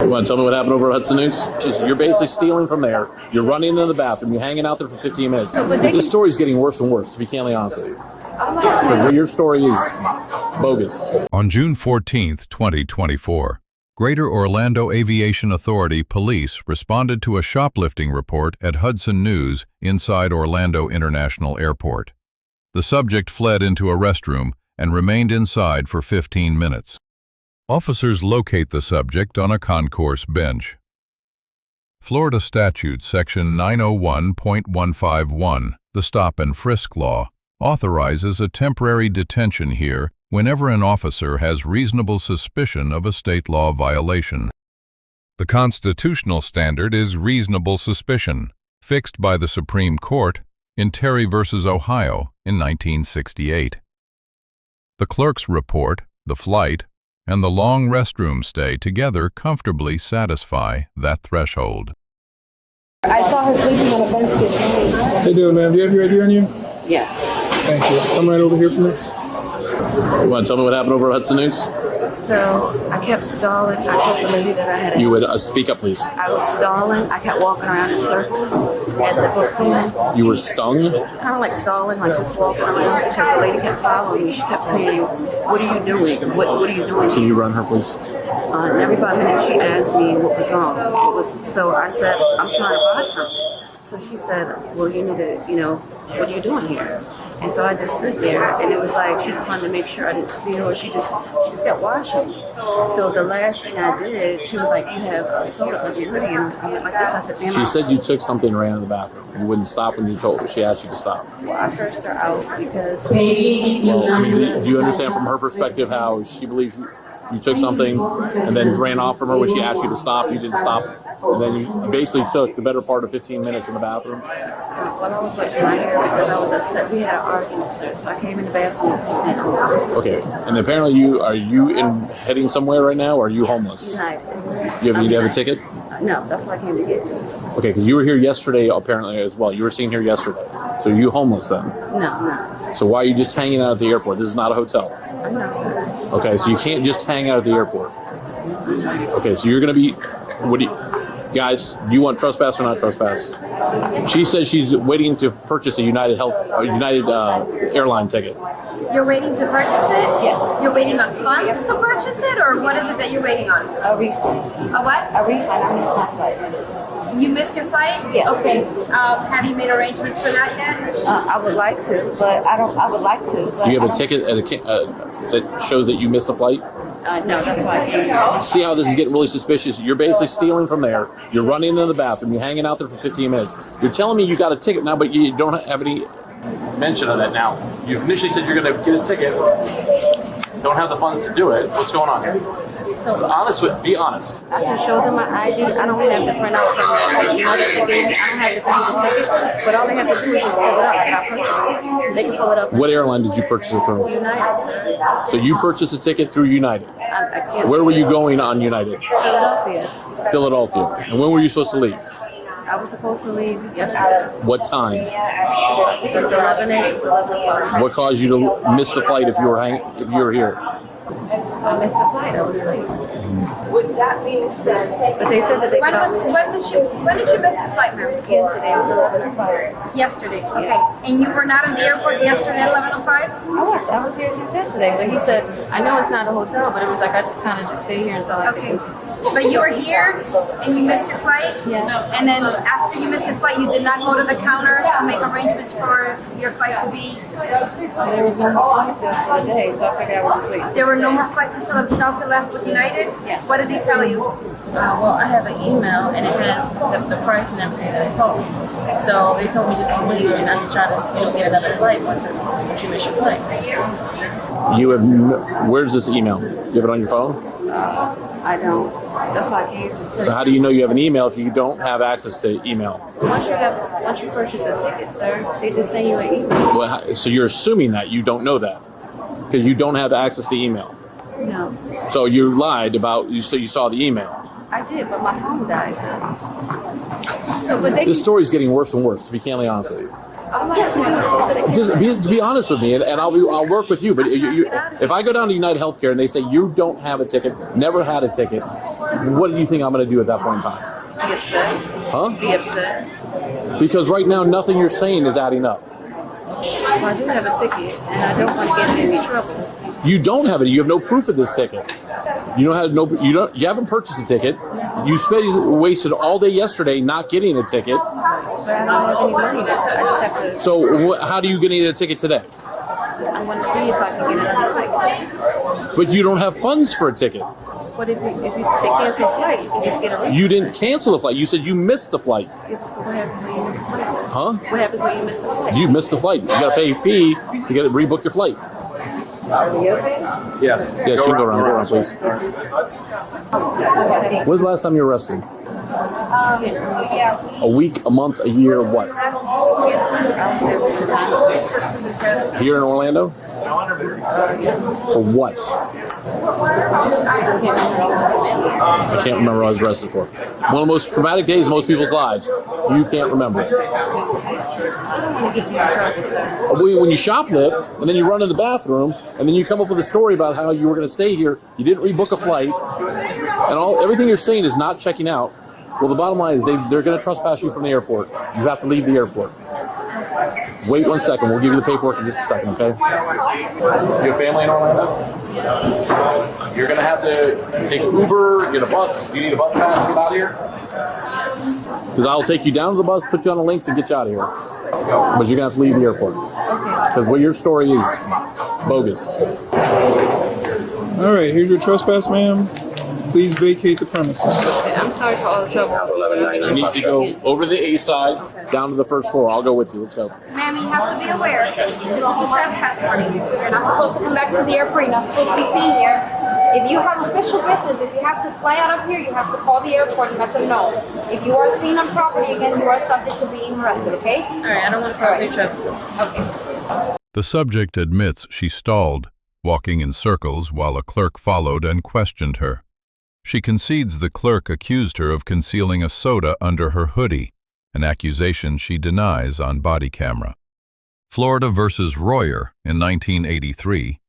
You want to tell me what happened over at Hudson News? You're basically stealing from there. You're running into the bathroom. You're hanging out there for 15 minutes. This story's getting worse and worse, to be candidly honest with you. Your story is bogus. On June 14th, 2024, Greater Orlando Aviation Authority Police responded to a shoplifting report at Hudson News inside Orlando International Airport. The subject fled into a restroom and remained inside for 15 minutes. Officers locate the subject on a concourse bench. Florida Statute Section 901.151, the Stop and Frisk Law, authorizes a temporary detention here whenever an officer has reasonable suspicion of a state law violation. The constitutional standard is reasonable suspicion, fixed by the Supreme Court in Terry v. Ohio in 1968. The clerk's report, the flight, and the long restroom stay together comfortably satisfy that threshold. I saw her sleeping on a bench this morning. Hey, do ma'am. Do you have your ID on you? Yeah. Thank you. Come right over here for me. You want to tell me what happened over at Hudson News? So I kept stalling. I told the lady that I had You would speak up, please. I was stalling. I kept walking around in circles at the bookstand. You were stung? Kind of like stalling, like just walking around because the lady kept following me. She kept saying, "What are you doing? What are you doing?" Can you run her, please? And every 5 minutes she asked me what was wrong. So I said, "I'm trying to buy something." So she said, "Well, you need to, what are you doing here?" And so I just stood there, and it was like she just wanted to make sure I didn't steal, or she just kept watching. So the last thing I did, she was like, "You have a soda under your hoodie," and I went like this. I said, "Ma'am." She said you took something and ran to the bathroom. You wouldn't stop when she asked you to stop. Well, I cursed her out because Do you understand from her perspective how she believes you took something and then ran off from her when she asked you to stop? You didn't stop, and then you basically took the better part of 15 minutes in the bathroom. Well, I was like my hair because I was upset. We had an argument, sir. So I came in the bathroom. Okay, and apparently are you heading somewhere right now, or are you homeless? United. You have a ticket? No, that's what I came to get. Okay, because you were here yesterday apparently as well. You were seen here yesterday. So are you homeless then? No. So why are you just hanging out at the airport? This is not a hotel. I'm not, sir. Okay, so you can't just hang out at the airport. Okay, so you're going to be... Guys, do you want trespass or not trespass? She says she's waiting to purchase a United airline ticket. You're waiting to purchase it? Yeah. You're waiting on funds to purchase it, or what is it that you're waiting on? A refund. A what? A refund. I missed my flight. You missed your flight? Yeah. Okay. Have you made arrangements for that yet? I would like to, but I would like to. But Do you have a ticket that shows that you missed a flight? No, that's why I came. See how this is getting really suspicious? You're basically stealing from there. You're running into the bathroom. You're hanging out there for 15 minutes. You're telling me you got a ticket now, but you don't have any mention of that now. You initially said you're going to get a ticket. Don't have the funds to do it. What's going on here? So Be honest. I can show them my ID. I don't have to print out from that they gave me. I don't have to print the ticket, but all they have to do is just pull it up and I purchased it. They can pull it up. What airline did you purchase it from? United, sir. So you purchased a ticket through United. I can't. Where were you going on United? Philadelphia. And when were you supposed to leave? I was supposed to leave yesterday. What time? It was 11:05. What caused you to miss the flight if you were here? I missed the flight. I was late. With that being said, but they said that they When did you miss your flight, ma'am? yesterday. It was 11:05. Yesterday. Okay. And you were not in the airport yesterday at 11:05? I was here since yesterday. But he said, I know it's not a hotel, but it was like I just kind of stay here until I Okay. But you were here and you missed your flight? Yeah. And then after you missed your flight, you did not go to the counter to make arrangements for your flight to be... There was no more flights left for the day, so I figured I would just wait. There were no more flights to Philadelphia left with United? Yes. What did he tell you? Well, I have an email and it has the price and everything that it costs. So they told me just to leave and not to try to get another flight once you miss your flight. Where's this email? You have it on your phone? I don't. That's why I came. So how do you know you have an email if you don't have access to email? Once you purchase a ticket, sir, they just send you an email. Well, so you're assuming that you don't know that because you don't have access to email. No. So you lied about you saw the email. I did, but my phone died, sir. So, but they This story's getting worse and worse, to be candidly honest with you. Just be honest with me, and I'll work with you. But if I go down to United Healthcare and they say you don't have a ticket, never had a ticket, What do you think I'm going to do at that point in time? Be upset. Huh? Be upset. Because right now, nothing you're saying is adding up. Well, I do have a ticket, and I don't want to get in any trouble. You don't have it. You have no proof of this ticket. You haven't purchased a ticket. Wasted all day yesterday not getting a ticket. But I don't have any money. I just have to. So how do you get a ticket today? I want to see if I can get another flight. But you don't have funds for a ticket. What if you cancel a flight? You just get a refund. You didn't cancel the flight. You said you missed the flight. So what happens when you miss the flight? Huh? What happens when you miss the flight? You missed the flight. You got to pay a fee to rebook your flight. Are we okay? Yes. Yeah, she can go around. Go around, please. When's the last time you were arrested? A week, a month, a year, what? Here in Orlando? For what? I can't remember what I was arrested for. One of the most traumatic days in most people's lives. You can't remember it. I don't want to get you in trouble, sir. When you shoplift, and then you run to the bathroom, and then you come up with a story about how you were going to stay here, you didn't rebook a flight, and everything you're saying is not checking out. Well, the bottom line is they're going to trespass you from the airport. You have to leave the airport. Wait 1 second. We'll give you the paperwork in just a second, okay? You have family in Orlando? You're going to have to take Uber, get a bus. Do you need a bus pass to get out of here? Because I'll take you down to the bus, put you on the links, and get you out of here. But you're going to have to leave the airport. Because your story is bogus. All right, here's your trespass, ma'am. Please vacate the premises. I'm sorry for all the trouble. You need to go over the A side, down to the first floor. I'll go with you. Let's go. Ma'am, you have to be aware. You're a trespass party. You're not supposed to come back to the airport. You're not supposed to be seen here. If you have official business, if you have to fly out of here, you have to call the airport and let them know. If you are seen on property again, you are subject to being arrested, okay? All right, I don't want to cause any trouble. Okay. The subject admits she stalled, walking in circles while a clerk followed and questioned her. She concedes the clerk accused her of concealing a soda under her hoodie, an accusation she denies on body camera. Florida versus Royer in 1983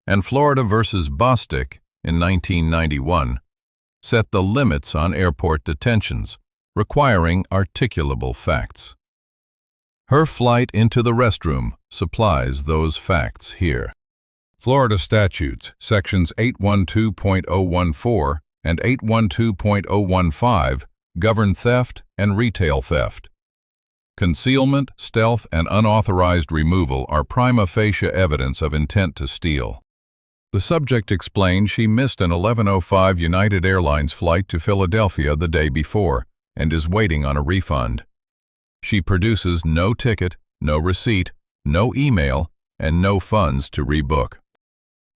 and Florida versus Bostic in 1991 set the limits on airport detentions, requiring articulable facts. Her flight into the restroom supplies those facts here. Florida statutes, sections 812.014 and 812.015 govern theft and retail theft. Concealment, stealth, and unauthorized removal are prima facie evidence of intent to steal. The subject explained she missed an 11:05 United Airlines flight to Philadelphia the day before and is waiting on a refund. She produces no ticket, no receipt, no email, and no funds to rebook.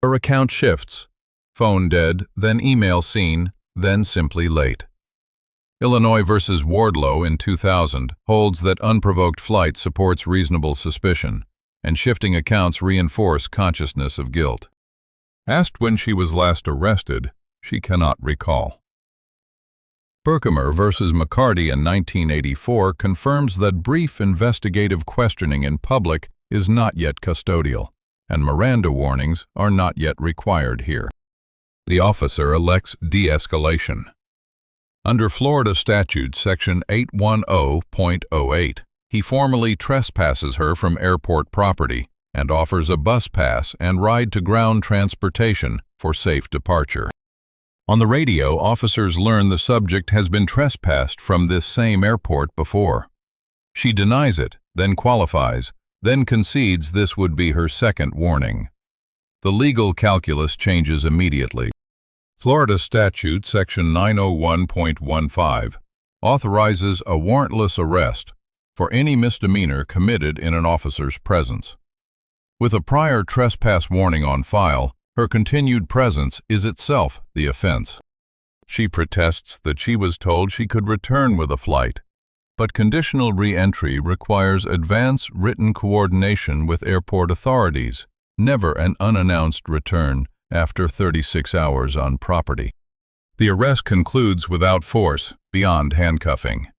Her account shifts. Phone dead, then email seen, then simply late. Illinois versus Wardlow in 2000 holds that unprovoked flight supports reasonable suspicion, and shifting accounts reinforce consciousness of guilt. Asked when she was last arrested, she cannot recall. Berkemer versus McCarty in 1984 confirms that brief investigative questioning in public is not yet custodial, and Miranda warnings are not yet required here. The officer elects de-escalation. Under Florida statute section 810.08, he formally trespasses her from airport property and offers a bus pass and ride to ground transportation for safe departure. On the radio, officers learn the subject has been trespassed from this same airport before. She denies it, then qualifies, then concedes this would be her second warning. The legal calculus changes immediately. Florida statute section 901.15 authorizes a warrantless arrest for any misdemeanor committed in an officer's presence. With a prior trespass warning on file, her continued presence is itself the offense. She protests that she was told she could return with a flight, but conditional re-entry requires advance written coordination with airport authorities, never an unannounced return after 36 hours on property. The arrest concludes without force, beyond handcuffing.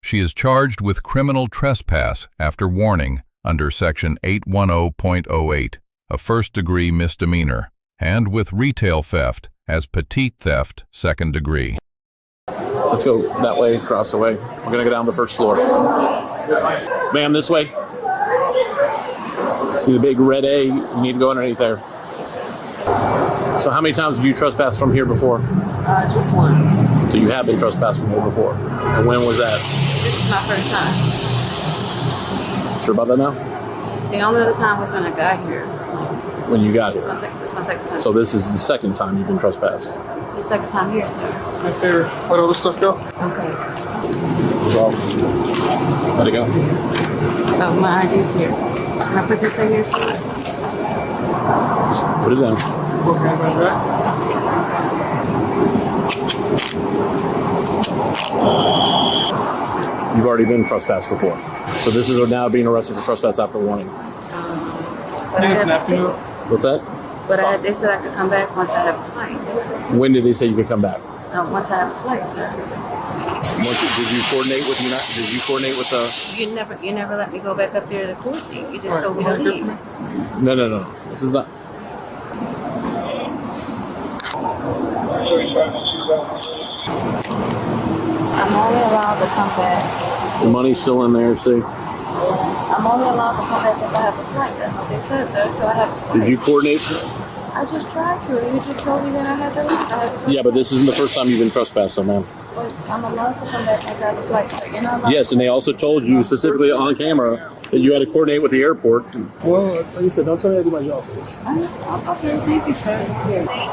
She is charged with criminal trespass after warning under section 810.08, a first-degree misdemeanor, and with retail theft as petite theft, second degree. Let's go that way, across the way. We're gonna go down the first floor. Ma'am, this way. See the big red A? You need to go underneath there. So how many times have you trespassed from here before? Just once. So you have been trespassed from here before. And when was that? This is my first time. Sure about that now? The only other time was when I got here. When you got This here. is my second time. So this is the second time you've been trespassed. the second time here, sir. My favorite. Let all this stuff go. Okay. So let it go. Oh, my ID's here. Can I put this in here, please? Just put it down. Okay, right back. You've already been trespassed before. So this is now being arrested for trespass after warning. But I had to take it. What's that? But they said I could come back once I have a flight. When did they say you could come back? Once I have a flight, sir. Did you coordinate with Did you coordinate with the? You never let me go back up there to coordinate. You just told me to leave. No. This is not. I'm only allowed to come back. The money's still in there. See? I'm only allowed to come back if I have a flight. That's what they said, sir. So I have a flight. Did you coordinate? I just tried to. You just told me that I had to leave. Yeah, but this isn't the first time you've been trespassed, so ma'am. I'm allowed to come back once I have a flight, sir. You're not allowed. Yes, and they also told you specifically on camera that you had to coordinate with the airport. Well, like you said, don't tell me I do my job, please. Okay, thank you, sir.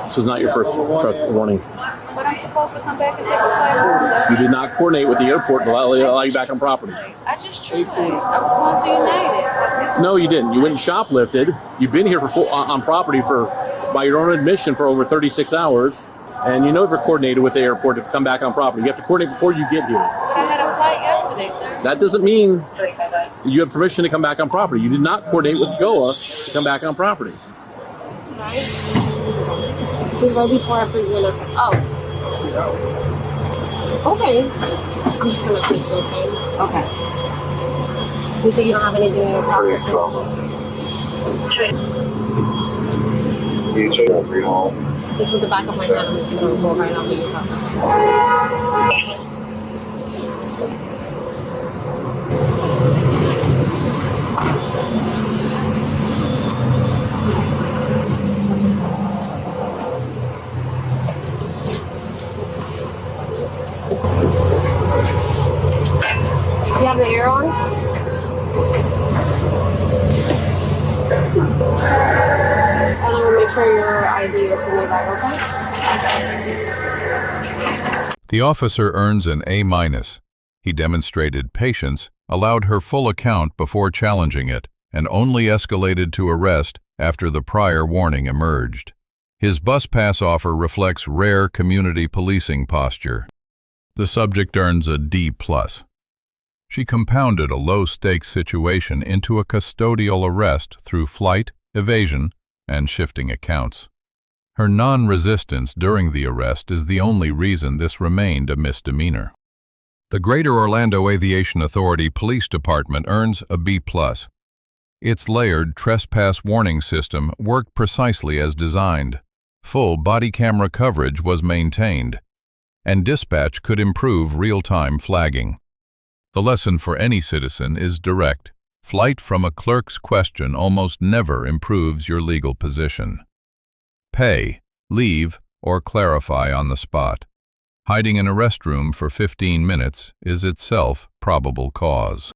This was not your first warning. But I'm supposed to come back and take a flight home, sir. You did not coordinate with the airport to allow you back on property. I just tried. I was going to United. No, you didn't. You went and shoplifted. You've been here on property by your own admission for over 36 hours. And you never coordinated with the airport to come back on property. You have to coordinate before you get here. But I had a flight yesterday, sir. That doesn't mean you have permission to come back on property. You did not coordinate with GOA to come back on property. Right? Just right before I put you in a... Oh. Okay. I'm just gonna switch it, okay? Okay. You say you don't have anything in your pocket? Just with the back of my hand, I'm just gonna go right out to your customer. You have the air on? And then we'll make sure your ID is in your bag, okay? The officer earns an A-. He demonstrated patience, allowed her full account before challenging it, and only escalated to arrest after the prior warning emerged. His bus pass offer reflects rare community policing posture. The subject earns a D+. She compounded a low-stakes situation into a custodial arrest through flight, evasion, and shifting accounts. Her non-resistance during the arrest is the only reason this remained a misdemeanor. The Greater Orlando Aviation Authority Police Department earns a B+. Its layered trespass warning system worked precisely as designed. Full body camera coverage was maintained, and dispatch could improve real-time flagging. The lesson for any citizen is direct. Flight from a clerk's question almost never improves your legal position. Pay, leave, or clarify on the spot. Hiding in a restroom for 15 minutes is itself probable cause.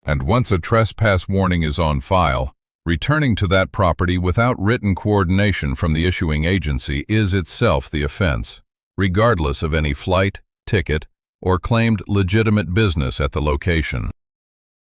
And once a trespass warning is on file, returning to that property without written coordination from the issuing agency is itself the offense, regardless of any flight, ticket, or claimed legitimate business at the location.